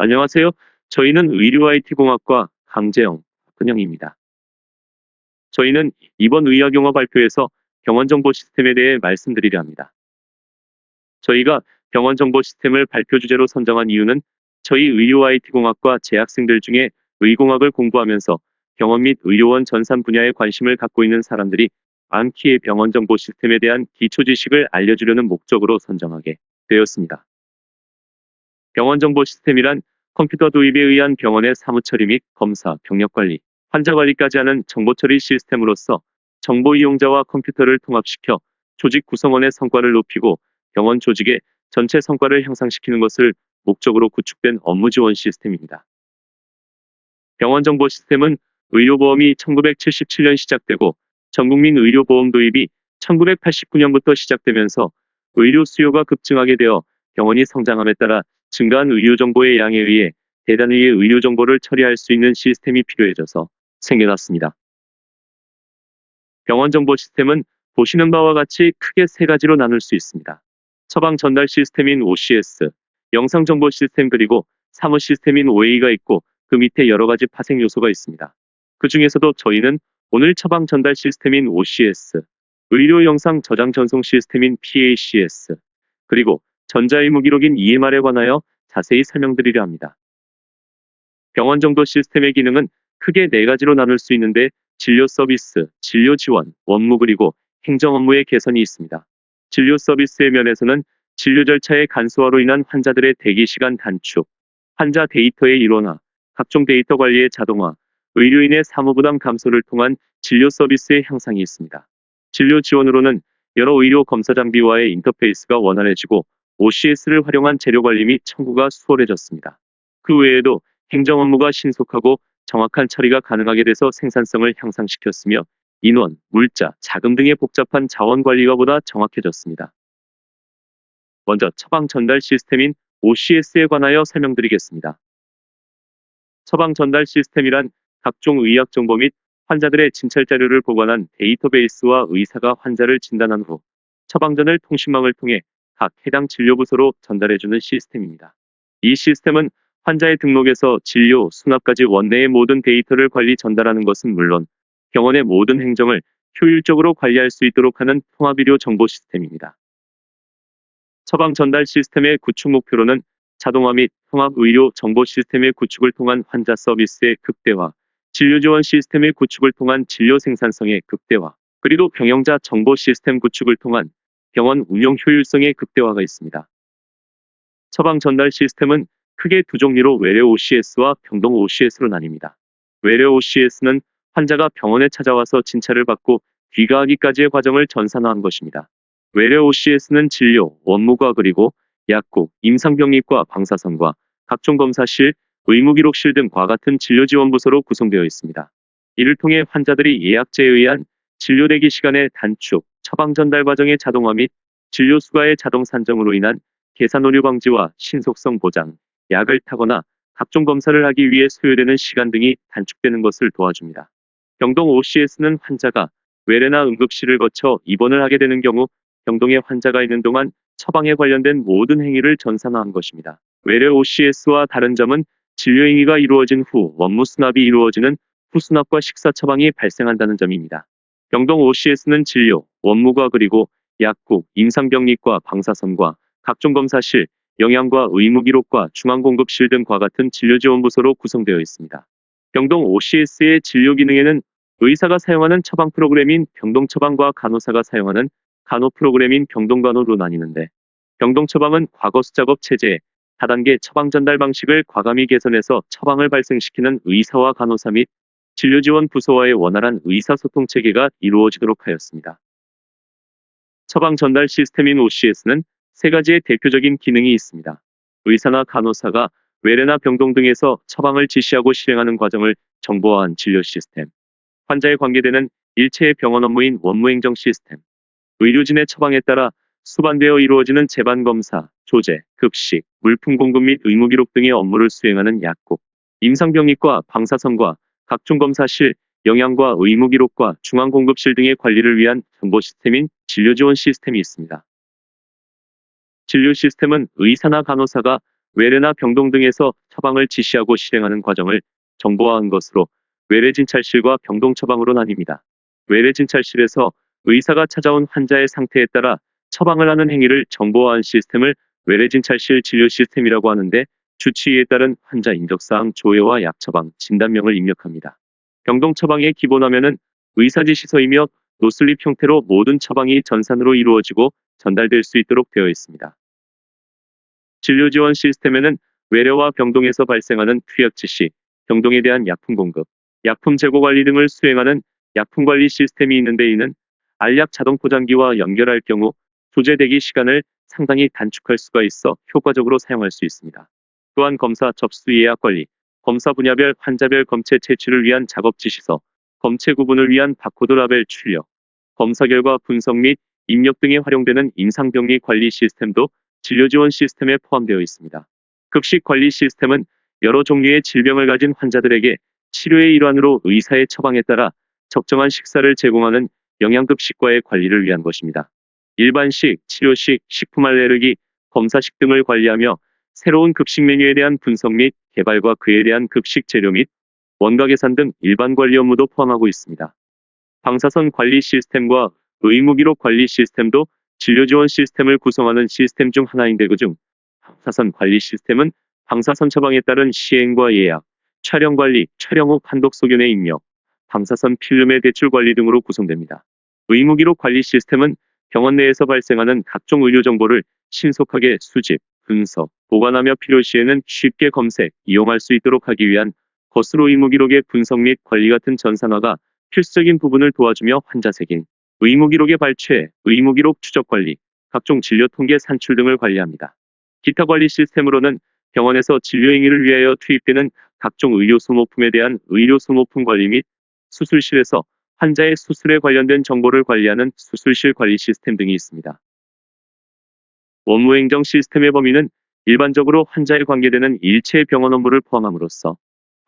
안녕하세요. 저희는 의료 IT공학과 강재영, 박근영입니다. 저희는 이번 의학용어 발표에서 병원정보 시스템에 대해 말씀드리려 합니다. 저희가 병원정보 시스템을 발표 주제로 선정한 이유는 저희 의료 IT공학과 재학생들 중에 의공학을 공부하면서 병원 및 의료원 전산 분야에 관심을 갖고 있는 사람들이 많기에 병원정보 시스템에 대한 기초 지식을 알려주려는 목적으로 선정하게 되었습니다. 병원정보 시스템이란 컴퓨터 도입에 의한 병원의 사무처리 및 검사, 병력관리, 환자관리까지 하는 정보처리 시스템으로서 정보 이용자와 컴퓨터를 통합시켜 조직 구성원의 성과를 높이고 병원 조직의 전체 성과를 향상시키는 것을 목적으로 구축된 업무 지원 시스템입니다. 병원정보 시스템은 의료보험이 1977년 시작되고 전국민 의료보험 도입이 1989년부터 시작되면서 의료 수요가 급증하게 되어 병원이 성장함에 따라 증가한 의료정보의 양에 의해 대단위의 의료정보를 처리할 수 있는 시스템이 필요해져서 생겨났습니다. 병원정보 시스템은 보시는 바와 같이 크게 세 가지로 나눌 수 있습니다. 처방 전달 시스템인 OCS, 영상정보 시스템 그리고 사무 시스템인 OA가 있고 그 밑에 여러 가지 파생 요소가 있습니다. 그 중에서도 저희는 오늘 처방 전달 시스템인 OCS, 의료 영상 저장 전송 시스템인 PACS, 그리고 전자의무 기록인 EMR에 관하여 자세히 설명드리려 합니다. 병원 정보 시스템의 기능은 크게 네 가지로 나눌 수 있는데 진료 서비스, 진료 지원, 원무 그리고 행정 업무의 개선이 있습니다. 진료 서비스의 면에서는 진료 절차의 간소화로 인한 환자들의 대기 시간 단축, 환자 데이터의 일원화, 각종 데이터 관리의 자동화, 의료인의 사무부담 감소를 통한 진료 서비스의 향상이 있습니다. 진료 지원으로는 여러 의료 검사 장비와의 인터페이스가 원활해지고 OCS를 활용한 재료 관리 및 청구가 수월해졌습니다. 그 외에도 행정 업무가 신속하고 정확한 처리가 가능하게 돼서 생산성을 향상시켰으며 인원, 물자, 자금 등의 복잡한 자원 관리가 보다 정확해졌습니다. 먼저 처방 전달 시스템인 OCS에 관하여 설명드리겠습니다. 처방 전달 시스템이란 각종 의학 정보 및 환자들의 진찰 자료를 보관한 데이터베이스와 의사가 환자를 진단한 후 처방전을 통신망을 통해 각 해당 진료부서로 전달해주는 시스템입니다. 이 시스템은 환자의 등록에서 진료, 수납까지 원내의 모든 데이터를 관리 전달하는 것은 물론 병원의 모든 행정을 효율적으로 관리할 수 있도록 하는 통합의료 정보 시스템입니다. 처방 전달 시스템의 구축 목표로는 자동화 및 통합 의료 정보 시스템의 구축을 통한 환자 서비스의 극대화, 진료 지원 시스템의 구축을 통한 진료 생산성의 극대화, 그리고 병영자 정보 시스템 구축을 통한 병원 운영 효율성의 극대화가 있습니다. 처방 전달 시스템은 크게 두 종류로 외래 OCS와 병동 OCS로 나뉩니다. 외래 OCS는 환자가 병원에 찾아와서 진찰을 받고 귀가하기까지의 과정을 전산화한 것입니다. 외래 OCS는 진료, 원무과 그리고 약국, 임상병립과 방사선과 각종 검사실, 의무기록실 등과 같은 진료지원부서로 구성되어 있습니다. 이를 통해 환자들이 예약제에 의한 진료 대기 시간의 단축, 처방 전달 과정의 자동화 및 진료 수가의 자동 산정으로 인한 계산 오류 방지와 신속성 보장, 약을 타거나 각종 검사를 하기 위해 소요되는 시간 등이 단축되는 것을 도와줍니다. 병동 OCS는 환자가 외래나 응급실을 거쳐 입원을 하게 되는 경우 병동에 환자가 있는 동안 처방에 관련된 모든 행위를 전산화한 것입니다. 외래 OCS와 다른 점은 진료 행위가 이루어진 후 원무 수납이 이루어지는 후수납과 식사 처방이 발생한다는 점입니다. 병동 OCS는 진료, 원무과 그리고 약국, 임상병리과, 방사선과 각종 검사실, 영양과 의무기록과 중앙공급실 등과 같은 진료지원부서로 구성되어 있습니다. 병동 OCS의 진료 기능에는 의사가 사용하는 처방 프로그램인 병동처방과 간호사가 사용하는 간호 프로그램인 병동간호로 나뉘는데 병동처방은 과거 수작업 체제, 다단계 처방 전달 방식을 과감히 개선해서 처방을 발생시키는 의사와 간호사 및 진료지원 부서와의 원활한 의사소통 체계가 이루어지도록 하였습니다. 처방 전달 시스템인 OCS는 세 가지의 대표적인 기능이 있습니다. 의사나 간호사가 외래나 병동 등에서 처방을 지시하고 실행하는 과정을 정보화한 진료 시스템, 환자에 관계되는 일체의 병원 업무인 원무행정 시스템, 의료진의 처방에 따라 수반되어 이루어지는 재반검사, 조제, 급식, 물품 공급 및 의무기록 등의 업무를 수행하는 약국, 임상병리과, 방사선과 각종 검사실, 영양과 의무기록과 중앙공급실 등의 관리를 위한 정보 시스템인 진료지원 시스템이 있습니다. 진료 시스템은 의사나 간호사가 외래나 병동 등에서 처방을 지시하고 실행하는 과정을 정보화한 것으로 외래진찰실과 병동 처방으로 나뉩니다. 외래진찰실에서 의사가 찾아온 환자의 상태에 따라 처방을 하는 행위를 정보화한 시스템을 외래진찰실 진료 시스템이라고 하는데, 주치의에 따른 환자 인적사항 조회와 약 처방, 진단명을 입력합니다. 병동 처방의 기본 화면은 의사지시서이며 노슬립 형태로 모든 처방이 전산으로 이루어지고 전달될 수 있도록 되어 있습니다. 진료지원 시스템에는 외래와 병동에서 발생하는 투약 지시, 병동에 대한 약품 공급, 약품 재고 관리 등을 수행하는 약품관리 시스템이 있는데, 이는 알약 자동 포장기와 연결할 경우 조제 대기 시간을 상당히 단축할 수가 있어 효과적으로 사용할 수 있습니다. 또한 검사 접수 예약 관리, 검사 분야별 환자별 검체 채취를 위한 작업 지시서, 검체 구분을 위한 바코드 라벨 출력, 검사 결과 분석 및 입력 등에 활용되는 임상병리 관리 시스템도 진료지원 시스템에 포함되어 있습니다. 급식 관리 시스템은 여러 종류의 질병을 가진 환자들에게 치료의 일환으로 의사의 처방에 따라 적정한 식사를 제공하는 영양급식과의 관리를 위한 것입니다. 일반식, 치료식, 식품 알레르기, 검사식 등을 관리하며 새로운 급식 메뉴에 대한 분석 및 개발과 그에 대한 급식 재료 및 원가 계산 등 일반 관리 업무도 포함하고 있습니다. 방사선 관리 시스템과 의무기록 관리 시스템도 진료지원 시스템을 구성하는 시스템 중 하나인데, 그중 방사선 관리 시스템은 방사선 처방에 따른 시행과 예약, 촬영 관리, 촬영 후 판독 소견의 입력, 방사선 필름의 대출 관리 등으로 구성됩니다. 의무기록 관리 시스템은 병원 내에서 발생하는 각종 의료 정보를 신속하게 수집, 분석, 보관하며 필요시에는 쉽게 검색, 이용할 수 있도록 하기 위한 것으로 의무기록의 분석 및 관리 같은 전산화가 필수적인 부분을 도와주며 환자 색인, 의무기록의 발췌, 의무기록 추적 관리, 각종 진료 통계 산출 등을 관리합니다. 기타 관리 시스템으로는 병원에서 진료 행위를 위하여 투입되는 각종 의료 소모품에 대한 의료 소모품 관리 및 수술실에서 환자의 수술에 관련된 정보를 관리하는 수술실 관리 시스템 등이 있습니다. 업무행정 시스템의 범위는 일반적으로 환자에 관계되는 일체의 병원 업무를 포함함으로써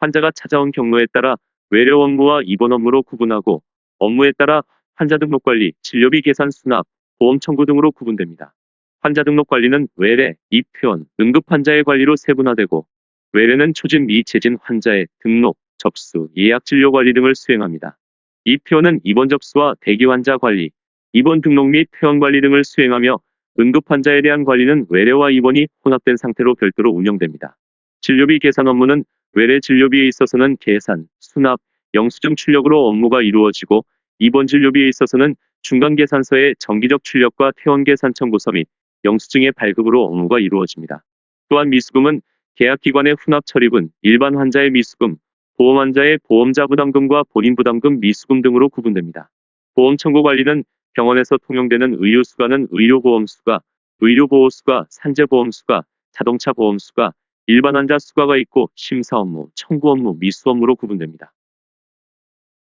환자가 찾아온 경로에 따라 외래 업무와 입원 업무로 구분하고, 업무에 따라 환자 등록 관리, 진료비 계산 수납, 보험 청구 등으로 구분됩니다. 환자 등록 관리는 외래, 입퇴원, 응급 환자의 관리로 세분화되고, 외래는 초진 및 재진 환자의 등록, 접수, 예약 진료 관리 등을 수행합니다. 입퇴원은 입원 접수와 대기 환자 관리, 입원 등록 및 퇴원 관리 등을 수행하며, 응급 환자에 대한 관리는 외래와 입원이 혼합된 상태로 별도로 운영됩니다. 진료비 계산 업무는 외래 진료비에 있어서는 계산, 수납, 영수증 출력으로 업무가 이루어지고, 입원 진료비에 있어서는 중간계산서의 정기적 출력과 퇴원 계산 청구서 및 영수증의 발급으로 업무가 이루어집니다. 또한 미수금은 계약기관의 훈합 처리분, 일반 환자의 미수금, 보험 환자의 보험자 부담금과 본인 부담금 미수금 등으로 구분됩니다. 보험 청구 관리는 병원에서 통용되는 의료수가는 의료보험수가, 의료보호수가, 산재보험수가, 자동차 보험수가, 일반 환자 수가가 있고, 심사 업무, 청구 업무, 미수 업무로 구분됩니다.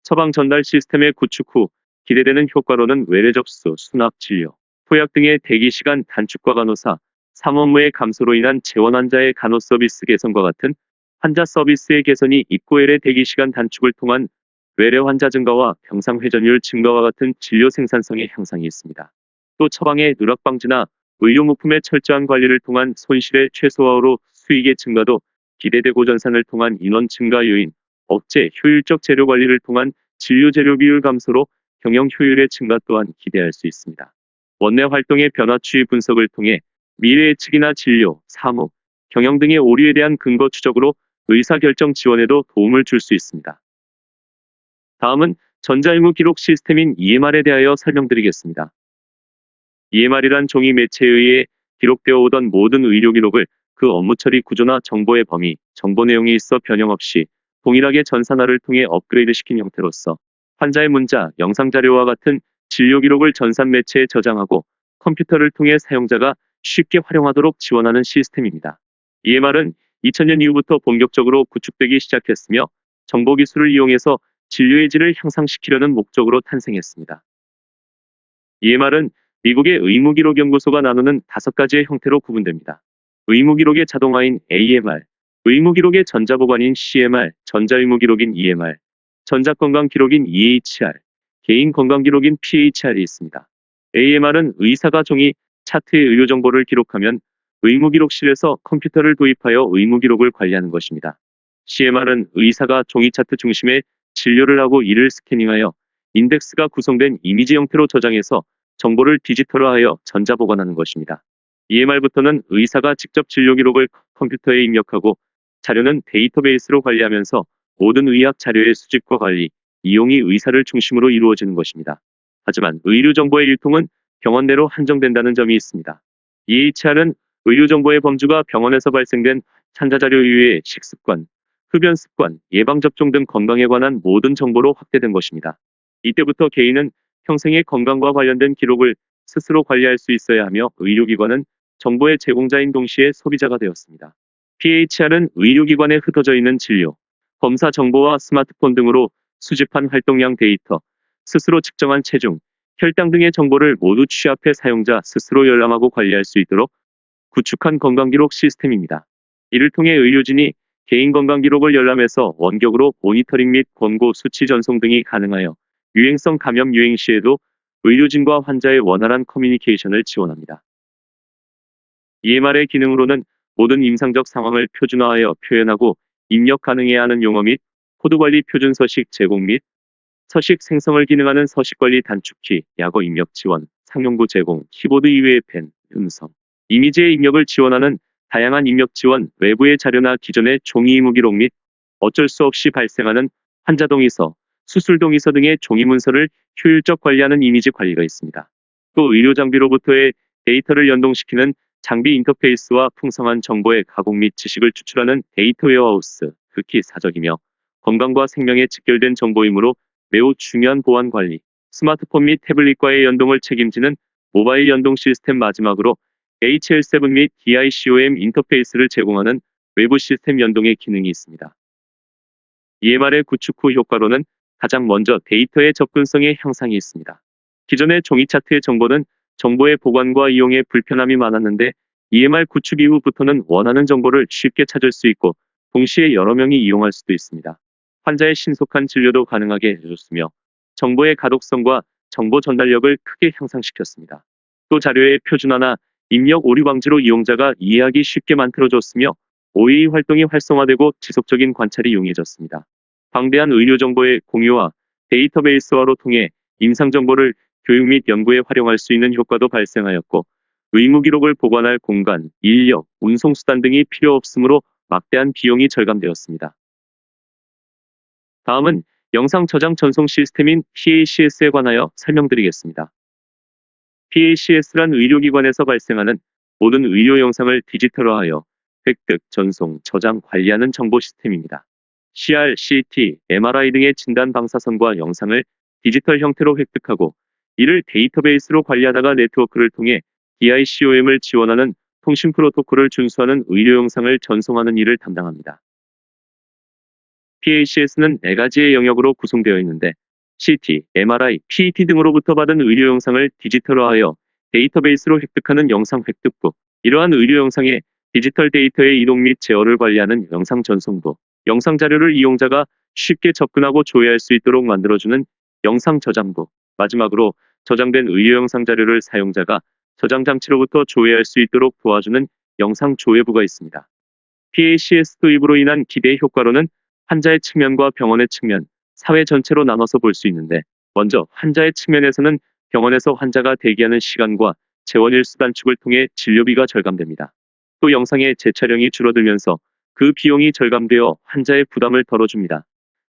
처방 전달 시스템의 구축 후 기대되는 효과로는 외래 접수, 수납, 진료, 포약 등의 대기 시간 단축과 간호사, 사업무의 감소로 인한 재원 환자의 간호 서비스 개선과 같은 환자 서비스의 개선이 있고, 외래 대기 시간 단축을 통한 외래 환자 증가와 병상 회전율 증가와 같은 진료 생산성의 향상이 있습니다. 또 처방의 누락 방지나 의료물품의 철저한 관리를 통한 손실의 최소화로 수익의 증가도 기대되고, 전산을 통한 인원 증가 요인, 억제, 효율적 재료 관리를 통한 진료 재료 비율 감소로 경영 효율의 증가 또한 기대할 수 있습니다. 원내 활동의 변화 추이 분석을 통해 미래 예측이나 진료, 사무, 경영 등의 오류에 대한 근거 추적으로 의사결정 지원에도 도움을 줄 수 있습니다. 다음은 전자의무 기록 시스템인 EMR에 대하여 설명드리겠습니다. EMR이란 종이 매체에 의해 기록되어 오던 모든 의료 기록을 그 업무 처리 구조나 정보의 범위, 정보 내용이 있어 변형 없이 동일하게 전산화를 통해 업그레이드시킨 형태로서 환자의 문자, 영상 자료와 같은 진료 기록을 전산 매체에 저장하고 컴퓨터를 통해 사용자가 쉽게 활용하도록 지원하는 시스템입니다. EMR은 2000년 이후부터 본격적으로 구축되기 시작했으며, 정보기술을 이용해서 진료의 질을 향상시키려는 목적으로 탄생했습니다. EMR은 미국의 의무기록연구소가 나누는 5가지의 형태로 구분됩니다. 의무기록의 자동화인 AMR, 의무기록의 전자보관인 CMR, 전자의무기록인 EMR, 전자건강기록인 EHR, 개인건강기록인 PHR이 있습니다. AMR은 의사가 종이, 차트의 의료정보를 기록하면 의무기록실에서 컴퓨터를 도입하여 의무기록을 관리하는 것입니다. CMR은 의사가 종이 차트 중심의 진료를 하고 이를 스캐닝하여 인덱스가 구성된 이미지 형태로 저장해서 정보를 디지털화하여 전자보관하는 것입니다. EMR부터는 의사가 직접 진료 기록을 컴퓨터에 입력하고 자료는 데이터베이스로 관리하면서 모든 의학 자료의 수집과 관리, 이용이 의사를 중심으로 이루어지는 것입니다. 하지만 의료 정보의 유통은 병원 내로 한정된다는 점이 있습니다. EHR은 의료 정보의 범주가 병원에서 발생된 환자 자료 이외의 식습관, 흡연 습관, 예방접종 등 건강에 관한 모든 정보로 확대된 것입니다. 이때부터 개인은 평생의 건강과 관련된 기록을 스스로 관리할 수 있어야 하며 의료기관은 정보의 제공자인 동시에 소비자가 되었습니다. PHR은 의료기관에 흩어져 있는 진료, 검사 정보와 스마트폰 등으로 수집한 활동량 데이터, 스스로 측정한 체중, 혈당 등의 정보를 모두 취합해 사용자 스스로 열람하고 관리할 수 있도록 구축한 건강기록 시스템입니다. 이를 통해 의료진이 개인 건강기록을 열람해서 원격으로 모니터링 및 권고 수치 전송 등이 가능하여 유행성 감염 유행 시에도 의료진과 환자의 원활한 커뮤니케이션을 지원합니다. EMR의 기능으로는 모든 임상적 상황을 표준화하여 표현하고 입력 가능해야 하는 용어 및 코드 관리 표준 서식 제공 및 서식 생성을 기능하는 서식관리 단축키, 약어 입력 지원, 상용부 제공, 키보드 이외의 펜, 음성, 이미지의 입력을 지원하는 다양한 입력 지원, 외부의 자료나 기존의 종이 의무 기록 및 어쩔 수 없이 발생하는 환자 동의서, 수술 동의서 등의 종이 문서를 효율적 관리하는 이미지 관리가 있습니다. 또 의료 장비로부터의 데이터를 연동시키는 장비 인터페이스와 풍성한 정보의 가공 및 지식을 추출하는 데이터 웨어하우스, 극히 사적이며 건강과 생명에 직결된 정보이므로 매우 중요한 보안 관리, 스마트폰 및 태블릿과의 연동을 책임지는 모바일 연동 시스템 마지막으로 HL7 및 DICOM 인터페이스를 제공하는 외부 시스템 연동의 기능이 있습니다. EMR의 구축 후 효과로는 가장 먼저 데이터의 접근성의 향상이 있습니다. 기존의 종이 차트의 정보는 정보의 보관과 이용에 불편함이 많았는데 EMR 구축 이후부터는 원하는 정보를 쉽게 찾을 수 있고 동시에 여러 명이 이용할 수도 있습니다. 환자의 신속한 진료도 가능하게 해줬으며 정보의 가독성과 정보 전달력을 크게 향상시켰습니다. 또 자료의 표준화나 입력 오류 방지로 이용자가 이해하기 쉽게 만들어줬으며 OEE 활동이 활성화되고 지속적인 관찰이 용이해졌습니다. 방대한 의료 정보의 공유와 데이터베이스화로 통해 임상 정보를 교육 및 연구에 활용할 수 있는 효과도 발생하였고 의무 기록을 보관할 공간, 인력, 운송수단 등이 필요 없으므로 막대한 비용이 절감되었습니다. 다음은 영상 저장 전송 시스템인 PACS에 관하여 설명드리겠습니다. PACS란 의료기관에서 발생하는 모든 의료 영상을 디지털화하여 획득, 전송, 저장, 관리하는 정보 시스템입니다. CR, CT, MRI 등의 진단 방사선과 영상을 디지털 형태로 획득하고 이를 데이터베이스로 관리하다가 네트워크를 통해 DICOM을 지원하는 통신 프로토콜을 준수하는 의료 영상을 전송하는 일을 담당합니다. PACS는 4가지의 영역으로 구성되어 있는데 CT, MRI, PET 등으로부터 받은 의료 영상을 디지털화하여 데이터베이스로 획득하는 영상 획득부, 이러한 의료 영상의 디지털 데이터의 이동 및 제어를 관리하는 영상 전송부, 영상 자료를 이용자가 쉽게 접근하고 조회할 수 있도록 만들어주는 영상 저장부, 마지막으로 저장된 의료 영상 자료를 사용자가 저장 장치로부터 조회할 수 있도록 도와주는 영상 조회부가 있습니다. PACS 도입으로 인한 기대 효과로는 환자의 측면과 병원의 측면, 사회 전체로 나눠서 볼 수 있는데 먼저 환자의 측면에서는 병원에서 환자가 대기하는 시간과 재원일수 단축을 통해 진료비가 절감됩니다. 또 영상의 재촬영이 줄어들면서 그 비용이 절감되어 환자의 부담을 덜어줍니다.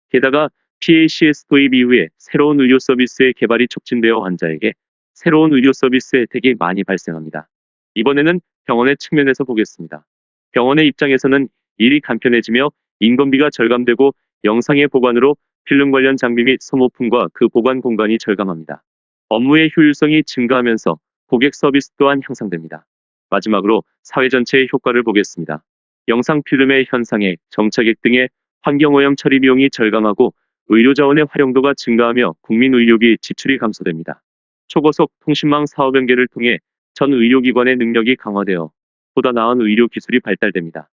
게다가 PACS 도입 이후에 새로운 의료 서비스의 개발이 촉진되어 환자에게 새로운 의료 서비스 혜택이 많이 발생합니다. 이번에는 병원의 측면에서 보겠습니다. 병원의 입장에서는 일이 간편해지며 인건비가 절감되고 영상의 보관으로 필름 관련 장비 및 소모품과 그 보관 공간이 절감합니다. 업무의 효율성이 증가하면서 고객 서비스 또한 향상됩니다. 마지막으로 사회 전체의 효과를 보겠습니다. 영상 필름의 현상액, 정착액 등의 환경오염 처리 비용이 절감하고 의료자원의 활용도가 증가하며 국민 의료비 지출이 감소됩니다. 초고속 통신망 사업 연계를 통해 전 의료기관의 능력이 강화되어 보다 나은 의료 기술이 발달됩니다.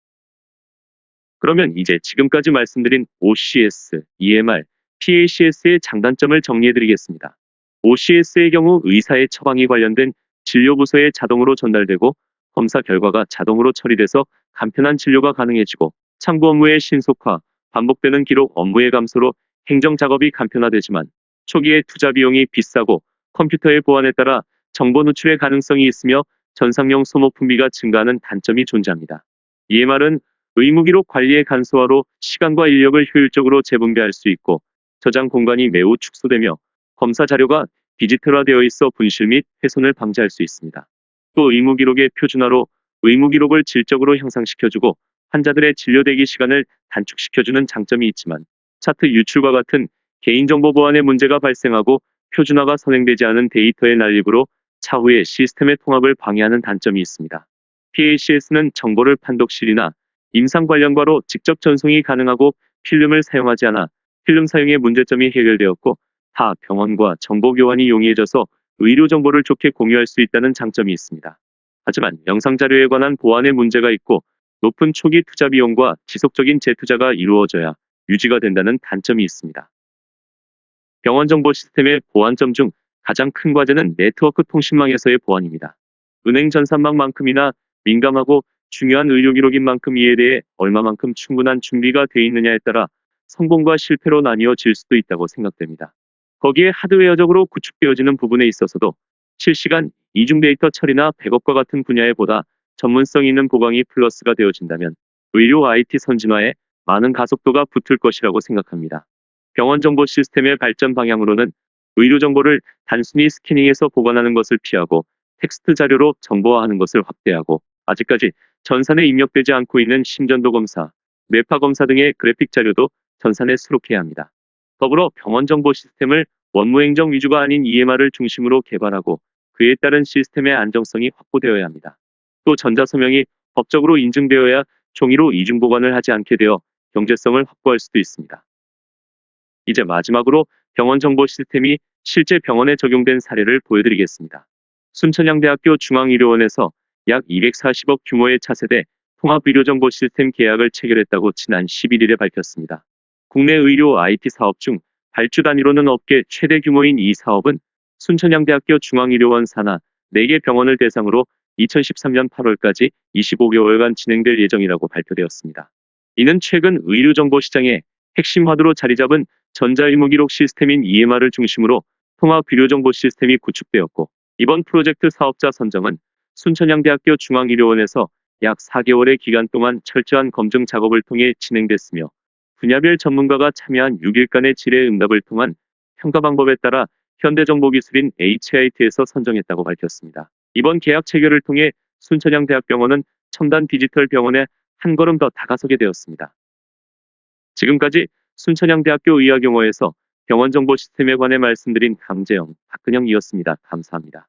그러면 이제 지금까지 말씀드린 OCS, EMR, PACS의 장단점을 정리해드리겠습니다. OCS의 경우 의사의 처방이 관련된 진료부서에 자동으로 전달되고 검사 결과가 자동으로 처리돼서 간편한 진료가 가능해지고 참고 업무의 신속화, 반복되는 기록 업무의 감소로 행정 작업이 간편화되지만 초기에 투자 비용이 비싸고 컴퓨터의 보안에 따라 정보 누출의 가능성이 있으며 전상용 소모 품비가 증가하는 단점이 존재합니다. EMR은 의무기록 관리의 간소화로 시간과 인력을 효율적으로 재분배할 수 있고 저장 공간이 매우 축소되며 검사 자료가 디지털화되어 있어 분실 및 훼손을 방지할 수 있습니다. 또 의무기록의 표준화로 의무기록을 질적으로 향상시켜주고 환자들의 진료 대기 시간을 단축시켜주는 장점이 있지만 차트 유출과 같은 개인정보 보안에 문제가 발생하고 표준화가 선행되지 않은 데이터의 난립으로 차후에 시스템의 통합을 방해하는 단점이 있습니다. PACS는 정보를 판독실이나 임상 관련과로 직접 전송이 가능하고 필름을 사용하지 않아 필름 사용의 문제점이 해결되었고 타 병원과 정보 교환이 용이해져서 의료 정보를 좋게 공유할 수 있다는 장점이 있습니다. 하지만 영상 자료에 관한 보안에 문제가 있고 높은 초기 투자 비용과 지속적인 재투자가 이루어져야 유지가 된다는 단점이 있습니다. 병원 정보 시스템의 보안점 중 가장 큰 과제는 네트워크 통신망에서의 보안입니다. 은행 전산망만큼이나 민감하고 중요한 의료 기록인 만큼 이에 대해 얼마만큼 충분한 준비가 돼 있느냐에 따라 성공과 실패로 나뉘어질 수도 있다고 생각됩니다. 거기에 하드웨어적으로 구축되어지는 부분에 있어서도 실시간 이중 데이터 처리나 백업과 같은 분야에 보다 전문성 있는 보강이 플러스가 되어진다면 의료 IT 선진화에 많은 가속도가 붙을 것이라고 생각합니다. 병원 정보 시스템의 발전 방향으로는 의료 정보를 단순히 스캐닝해서 보관하는 것을 피하고 텍스트 자료로 정보화하는 것을 확대하고 아직까지 전산에 입력되지 않고 있는 심전도 검사, 뇌파 검사 등의 그래픽 자료도 전산에 수록해야 합니다. 더불어 병원 정보 시스템을 원무행정 위주가 아닌 EMR을 중심으로 개발하고 그에 따른 시스템의 안정성이 확보되어야 합니다. 또 전자서명이 법적으로 인증되어야 종이로 이중 보관을 하지 않게 되어 경제성을 확보할 수도 있습니다. 이제 마지막으로 병원 정보 시스템이 실제 병원에 적용된 사례를 보여드리겠습니다. 순천향대학교 중앙의료원에서 약 240억 규모의 차세대 통합의료정보 시스템 계약을 체결했다고 지난 11일에 밝혔습니다. 국내 의료 IT 사업 중 발주 단위로는 업계 최대 규모인 이 사업은 순천향대학교 중앙의료원 산하 4개 병원을 대상으로 2013년 8월까지 25개월간 진행될 예정이라고 발표되었습니다. 이는 최근 의료정보 시장에 핵심 화두로 자리 잡은 전자의무기록 시스템인 EMR을 중심으로 통합의료정보 시스템이 구축되었고 이번 프로젝트 사업자 선정은 순천향대학교 중앙의료원에서 약 4개월의 기간 동안 철저한 검증 작업을 통해 진행됐으며 분야별 전문가가 참여한 6일간의 질의 응답을 통한 평가 방법에 따라 현대정보기술인 HIT에서 선정했다고 밝혔습니다. 이번 계약 체결을 통해 순천향대학병원은 첨단 디지털 병원에 한 걸음 더 다가서게 되었습니다. 지금까지 순천향대학교 의학용어에서 병원 정보 시스템에 관해 말씀드린 강재영, 박근영이었습니다. 감사합니다.